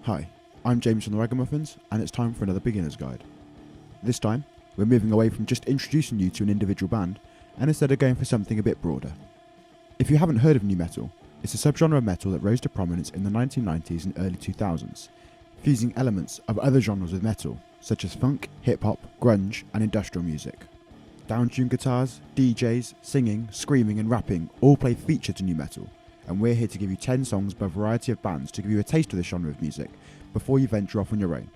Hi, I'm James from the RAGAMUFFINs, and it's time for another beginner's guide. This time, we're moving away from just introducing you to an individual band, and instead are going for something a bit broader. If you haven't heard of nu metal, it's a subgenre of metal that rose to prominence in the 1990s and early 2000s, fusing elements of other genres with metal, such as funk, hip-hop, grunge, and industrial music. Down-tuned guitars, DJs, singing, screaming, and rapping all play feature to nu metal, and we're here to give you 10 songs by a variety of bands to give you a taste of this genre of music before you venture off on your own.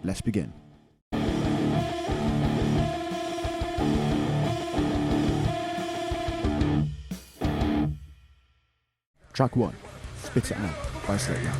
Let's begin. Track 1, Spit It Out by Slipknot.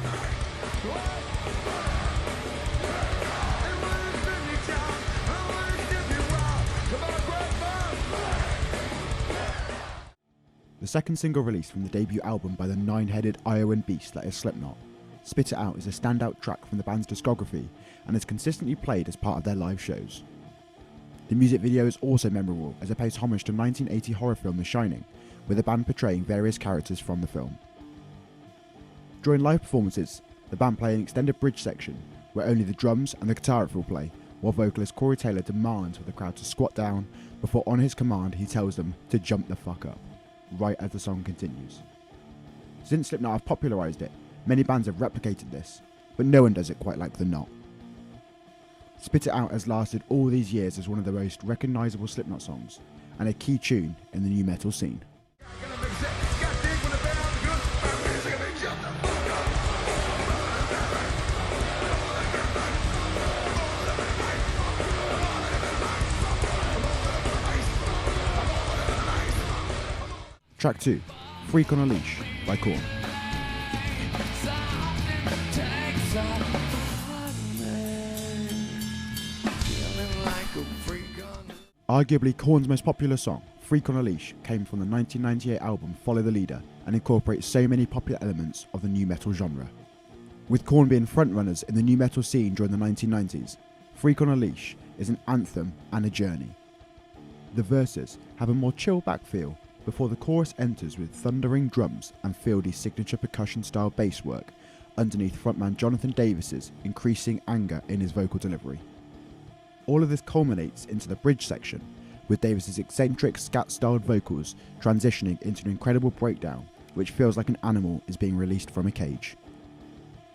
The second single released from the debut album by the nine-headed Iowan beast that is Slipknot, Spit It Out is a standout track from the band's discography and is consistently played as part of their live shows. The music video is also memorable as it pays homage to 1980 horror film The Shining, with the band portraying various characters from the film. During live performances, the band play an extended bridge section where only the drums and the guitar riff will play, while vocalist Corey Taylor demands for the crowd to squat down before on his command he tells them to jump the fuck up, right as the song continues. Since Slipknot have popularised it, many bands have replicated this, but no one does it quite like the Knot. Spit It Out has lasted all these years as one of the most recognisable Slipknot songs, and a key tune in the nu metal scene. Track 2, Freak on a Leash by Korn. Arguably Korn's most popular song, Freak on a Leash, came from the 1998 album Follow the Leader and incorporates so many popular elements of the nu metal genre. With Korn being frontrunners in the nu metal scene during the 1990s, Freak on a Leash is an anthem and a journey. The verses have a more chill back feel before the chorus enters with thundering drums and fieldy signature percussion-style bass work underneath frontman Jonathan Davis's increasing anger in his vocal delivery. All of this culminates into the bridge section, with Davis's eccentric scat-styled vocals transitioning into an incredible breakdown which feels like an animal is being released from a cage.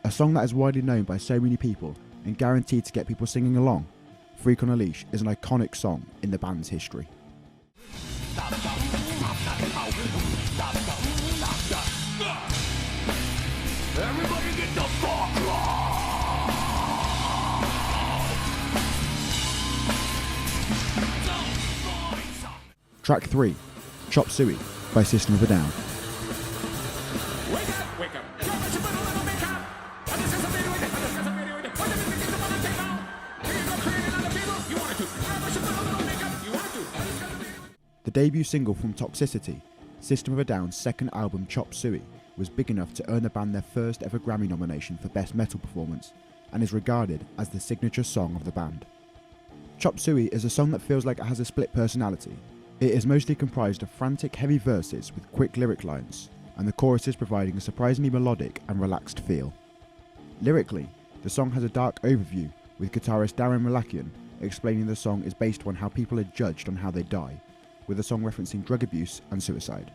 A song that is widely known by so many people and guaranteed to get people singing along, Freak on a Leash is an iconic song in the band's history. Everybody get the fuck off! Track 3, Chop Suey by System of a Down. Wake up, wake up. The debut single from Toxicity, System of a Down's second album Chop Suey, was big enough to earn the band their first ever Grammy nomination for Best Metal Performance and is regarded as the signature song of the band. Chop Suey is a song that feels like it has a split personality. It is mostly comprised of frantic heavy verses with quick lyric lines, and the choruses providing a surprisingly melodic and relaxed feel. Lyrically, the song has a dark overview with guitarist Darren Malakian explaining the song is based on how people are judged on how they die, with the song referencing drug abuse and suicide.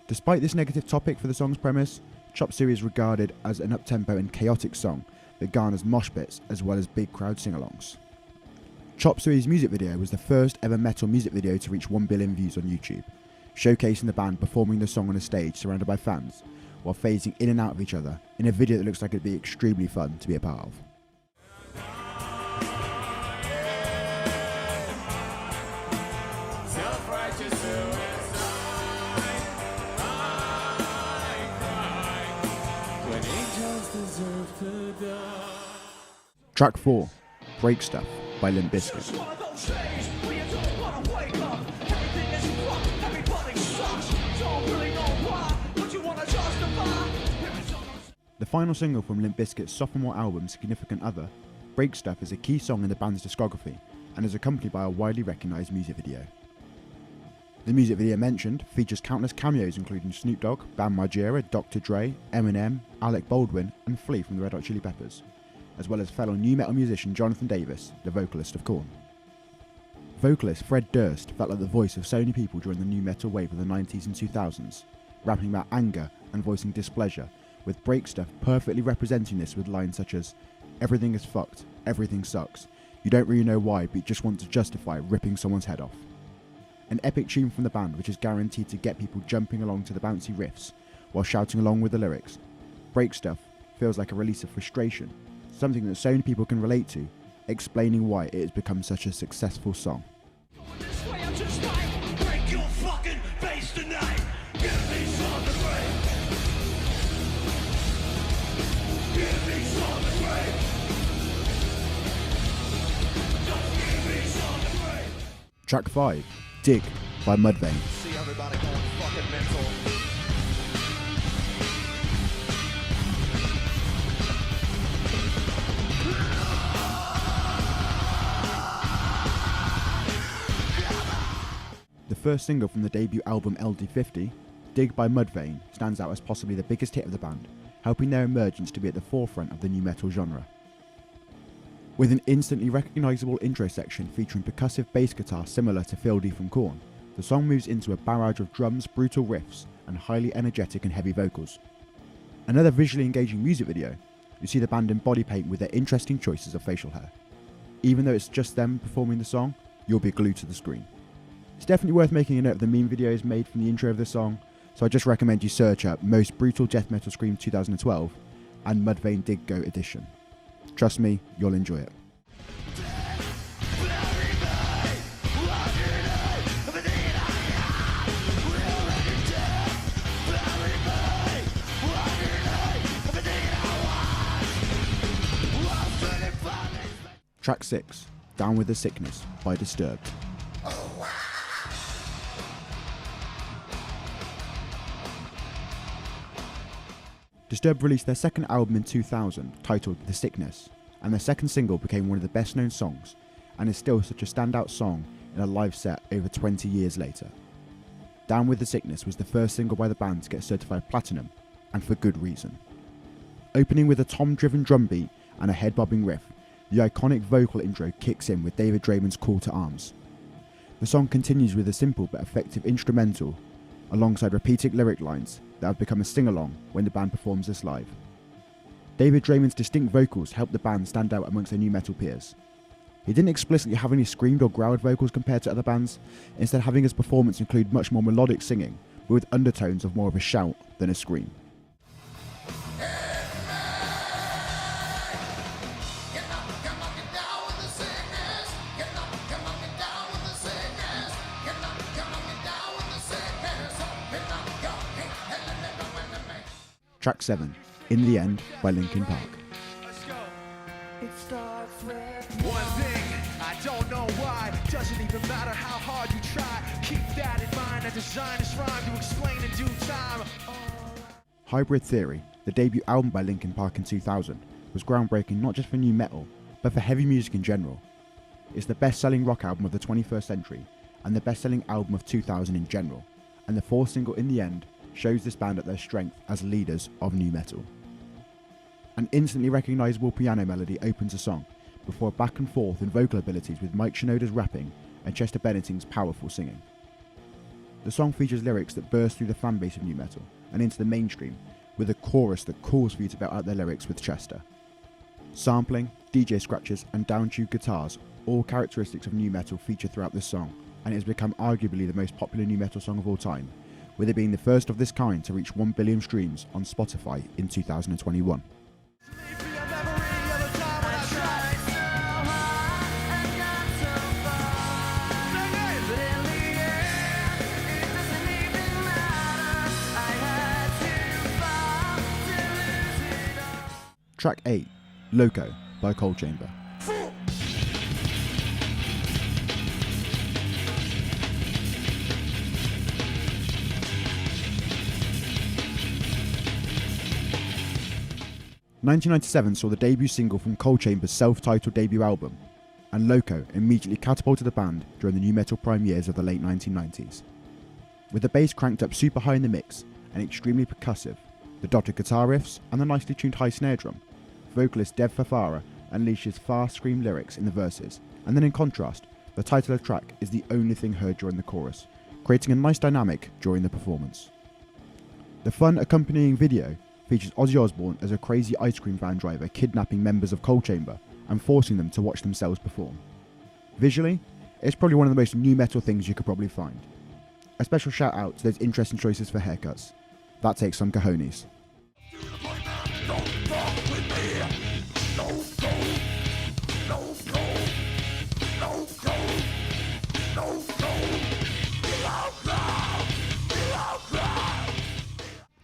Despite this negative topic for the song's premise, Chop Suey is regarded as an uptempo and chaotic song that garners mosh pits as well as big crowd sing-alongs. Chop Suey's music video was the first ever metal music video to reach 1 billion views on YouTube, showcasing the band performing the song on a stage surrounded by fans, while phasing in and out of each other in a video that looks like it'd be extremely fun to be a part of. Track 4, Break Stuff by Limp Bizkit. The final single from Limp Bizkit's sophomore album Significant Other, Break Stuff is a key song in the band's discography and is accompanied by a widely recognised music video. The music video mentioned features countless cameos including Snoop Dogg, Bam Margera, Dr. Dre, Eminem, Alec Baldwin and Flea from the Red Hot Chili Peppers, as well as fellow new metal musician Jonathan Davis, the vocalist of Korn. Vocalist Fred Durst felt like the voice of so many people during the new metal wave of the 90s and 2000s, rapping about anger and voicing displeasure, with Break Stuff perfectly representing this with lines such as, "Everything is fucked, everything sucks, you don't really know why but you just want to justify ripping someone's head off." An epic tune from the band which is guaranteed to get people jumping along to the bouncy riffs while shouting along with the lyrics. Break Stuff feels like a release of frustration, something that so many people can relate to, explaining why it has become such a successful song. Track 5, Dig by Mudvayne. See everybody going fucking mental. The first single from the debut album LD50, Dig by Mudvayne, stands out as possibly the biggest hit of the band, helping their emergence to be at the forefront of the new metal genre. With an instantly recognisable intro section featuring percussive bass guitar similar to Phil D from Korn, the song moves into a barrage of drums, brutal riffs, and highly energetic and heavy vocals. Another visually engaging music video, you see the band in body paint with their interesting choices of facial hair. Even though it's just them performing the song, you'll be glued to the screen. It's definitely worth making a note of the meme videos made from the intro of the song, so I just recommend you search up Most Brutal Death Metal Scream 2012 and Mudvayne Dig Go Edition. Trust me, you'll enjoy it. Track 6, Down With The Sickness by Disturbed. Disturbed released their second album in 2000, titled The Sickness, and their second single became one of the best known songs, and is still such a standout song in a live set over 20 years later. Down With The Sickness was the first single by the band to get certified platinum, and for good reason. Opening with a tom-driven drum beat and a head-bobbing riff, the iconic vocal intro kicks in with David Draymond's Call to Arms. The song continues with a simple but effective instrumental, alongside repeated lyric lines that have become a sing-along when the band performs this live. David Draymond's distinct vocals helped the band stand out amongst their new metal peers. He didn't explicitly have any screamed or growled vocals compared to other bands, instead having his performance include much more melodic singing, but with undertones of more of a shout than a scream. Track 7, In the End by Linkin Park. One thing, I don't know why, doesn't even matter how hard you try. Keep that in mind, I designed this rhyme to explain in due time. Hybrid Theory, the debut album by Linkin Park in 2000, was groundbreaking not just for new metal, but for heavy music in general. It's the best-selling rock album of the 21st century, and the best-selling album of 2000 in general, and the fourth single, In the End, shows this band at their strength as leaders of new metal. An instantly recognisable piano melody opens the song, before back and forth in vocal abilities with Mike Shinoda's rapping and Chester Bennington's powerful singing. The song features lyrics that burst through the fanbase of new metal and into the mainstream, with a chorus that calls for you to belt out their lyrics with Chester. Sampling, DJ scratches and down-tuned guitars, all characteristics of new metal, feature throughout this song, and it has become arguably the most popular new metal song of all time, with it being the first of this kind to reach 1 billion streams on Spotify in 2021. Track 8, Loco by Cold Chamber. "1997 saw the debut single from Cold Chamber's self-titled debut album, and Loco immediately catapulted the band during the new metal prime years of the late 1990s. with the bass cranked up super high in the mix and extremely percussive, the dotted guitar riffs and the nicely tuned high snare drum, vocalist Dev Fafara unleashes fast scream lyrics in the verses, and then in contrast, the title of the track is the only thing heard during the chorus, creating a nice dynamic during the performance. The fun accompanying video features Ozzy Osbourne as a crazy ice cream van driver kidnapping members of Coal Chamber and forcing them to watch themselves perform. Visually, it's probably one of the most new metal things you could probably find. A special shout out to those interesting choices for haircuts. That takes some cojones.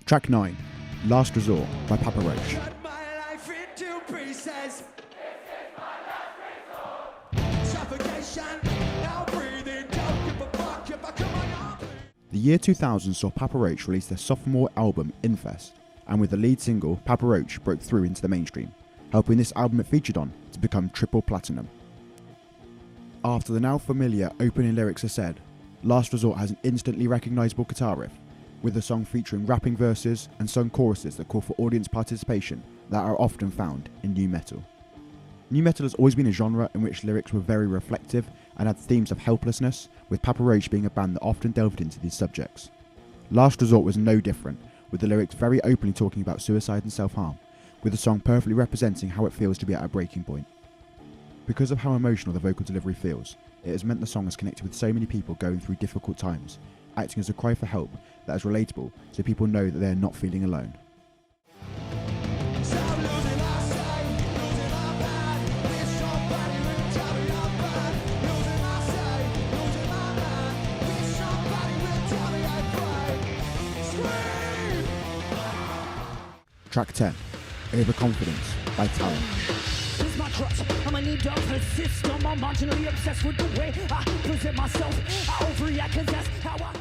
Track 9, Last Resort by Papa Roach. The year 2000 saw Papa Roach release their sophomore album, Infest, and with the lead single, Papa Roach broke through into the mainstream, helping this album it featured on to become triple platinum. After the now familiar opening lyrics are said, Last Resort has an instantly recognisable guitar riff, with the song featuring rapping verses and sung choruses that call for audience participation that are often found in nu metal. Nu metal has always been a genre in which lyrics were very reflective and had themes of helplessness, with Papa Roach being a band that often delved into these subjects. Last Resort was no different, with the lyrics very openly talking about suicide and self-harm, with the song perfectly representing how it feels to be at a breaking point. Because of how emotional the vocal delivery feels, it has meant the song has connected with so many people going through difficult times, acting as a cry for help that is relatable so people know that they are not feeling alone. Track 10, Overconfidence by Tallah. It's my crutch, I'm a need to persist. I'm marginally obsessed with the way I present myself. I overreact 'cause that's how I...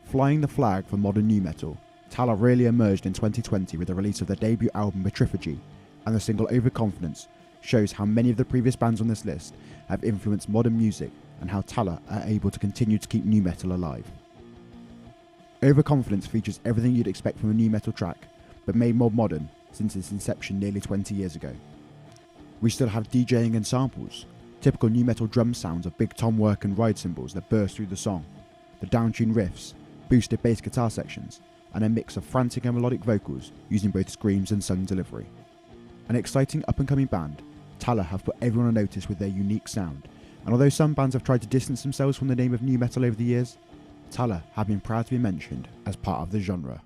Flying the flag for modern nu metal, Tallah really emerged in 2020 with the release of their debut album Petrifigy, and the single Overconfidence shows how many of the previous bands on this list have influenced modern music and how Tallah are able to continue to keep nu metal alive. Overconfidence features everything you'd expect from a nu metal track, but made more modern since its inception nearly 20 years ago. We still have DJing and samples, typical nu metal drum sounds of big tom work and ride cymbals that burst through the song, the downtuned riffs, boosted bass guitar sections, and a mix of frantic and melodic vocals using both screams and sung delivery. An exciting up-and-coming band, Tallah have put everyone on notice with their unique sound, and although some bands have tried to distance themselves from the name of nu metal over the years, Tallah have been proud to be mentioned as part of the genre.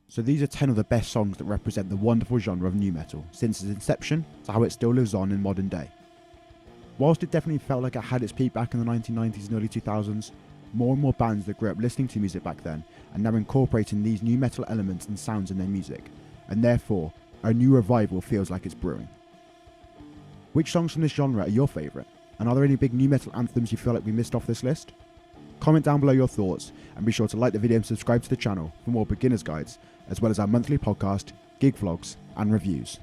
So these are 10 of the best songs that represent the wonderful genre of nu metal, since its inception to how it still lives on in modern day. Whilst it definitely felt like it had its peak back in the 1990s and early 2000s, more and more bands that grew up listening to music back then are now incorporating these nu metal elements and sounds in their music, and therefore a new revival feels like it's brewing. Which songs from this genre are your favourite, and are there any big nu metal anthems you feel like we missed off this list? Comment down below your thoughts, and be sure to like the video and subscribe to the channel for more beginner's guides, as well as our monthly podcast, gig vlogs and reviews.